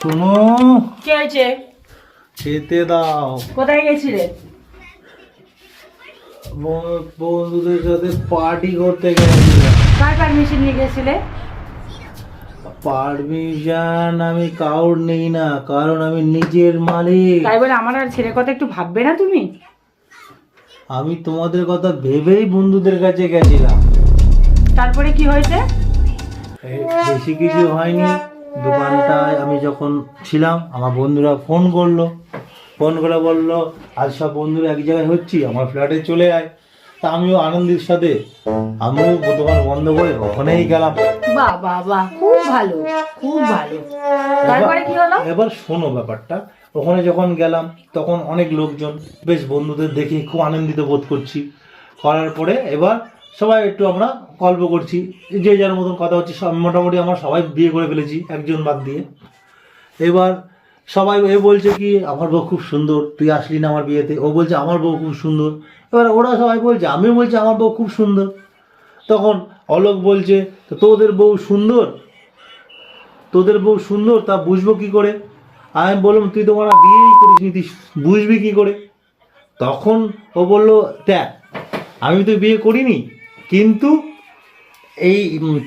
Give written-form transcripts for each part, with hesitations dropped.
শোনো, কি হয়েছে? খেতে দাও। কোথায় গেছিলে? বন্ধুদের সাথে পার্টি করতে গেছিলাম। কার পারমিশন নিয়ে গেছিলে? পারমিশন আমি কাউর নেই না, কারণ আমি নিজের মালিক। তাই বলে আমার আর ছেলের কথা একটু ভাববে না তুমি? আমি তোমাদের কথা ভেবেই বন্ধুদের কাছে গেছিলাম। তারপরে কি হয়েছে? বেশি কিছু হয়নি। দোকানটায় আমি যখন ছিলাম আমার বন্ধুরা ফোন করে বললো আজ সব বন্ধুরা এক জায়গায় হচ্ছি, আমার ফ্ল্যাটে চলে আয়। তা আমিও আনন্দের সাথে আমিও দোকান বন্ধ করে ওখানেই গেলাম। বাহ বাহ বাহ, খুব ভালো, খুব ভালো। তারপরে কি হলো? এবার শোনো ব্যাপারটা, ওখানে যখন গেলাম তখন অনেক লোকজন, বেশ বন্ধুদের দেখে খুব আনন্দিত বোধ করছি। করার পরে এবার সবাই একটু আমরা গল্প করছি, যে যার মতন কথা হচ্ছে। সব মোটামুটি আমরা সবাই বিয়ে করে ফেলেছি একজন বাদ দিয়ে। এবার সবাই বলছে কি আমার বউ খুব সুন্দর, তুই আসলি না আমার বিয়েতে। ও বলছে আমার বউ খুব সুন্দর। এবার ওরা সবাই বলছে, আমিও বলছি আমার বউ খুব সুন্দর। তখন অলোক বলছে তোদের বউ সুন্দর, তা বুঝবো কি করে? আমি বললাম তুই তো আমার বিয়েই করিস নি, তুই বুঝবি কি করে? তখন ও বললো দেখ আমি তো বিয়ে করিনি, কিন্তু এই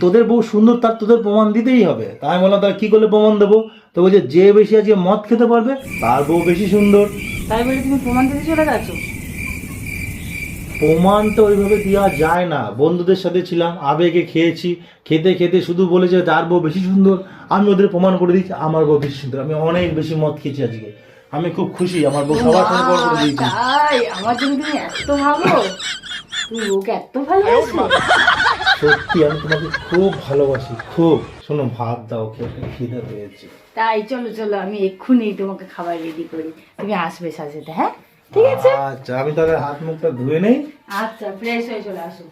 তোদের বউ সুন্দর তার তোদের প্রমাণ দিতেই হবে। তাই আমি বললাম তার কী করলে প্রমাণ দেবো? তো বলছে যে বেশি আজকে মদ খেতে পারবে তার বউ বেশি সুন্দর। তাই বলে তুমি প্রমাণ দিতে চলে গেছো? প্রমাণ তো ওইভাবে দেওয়া যায় না। বন্ধুদের সাথে ছিলাম, আবেগে খেয়েছি, খেতে খেতে শুধু বলেছে তার বউ বেশি সুন্দর। আমি ওদের প্রমাণ করে দিচ্ছি আমার বউ বেশি সুন্দর। আমি অনেক বেশি মদ খেয়েছি আজকে, আমি খুব খুশি। আমার বউ সবার সাথে প্রমাণ করে দিয়েছি। তাই আমার জন্য তুমি এত ভালো, তুমি ওকে এত ভালোবাসো? সত্যি আমি তোমাকে খুব ভালোবাসি, খুব। শোনো ভাত দাও, খেতে খিদে পেয়েছে। তাই চলো চলো, আমি এক্ষুনি তোমাকে খাবার রেডি করি, তুমি আসবে সাথে। হ্যাঁ ঠিক আছে। আচ্ছা আমি তাহলে হাত মুখটা ধুয়ে নেই। আচ্ছা, ফ্রেশ হয়ে চলে আসো।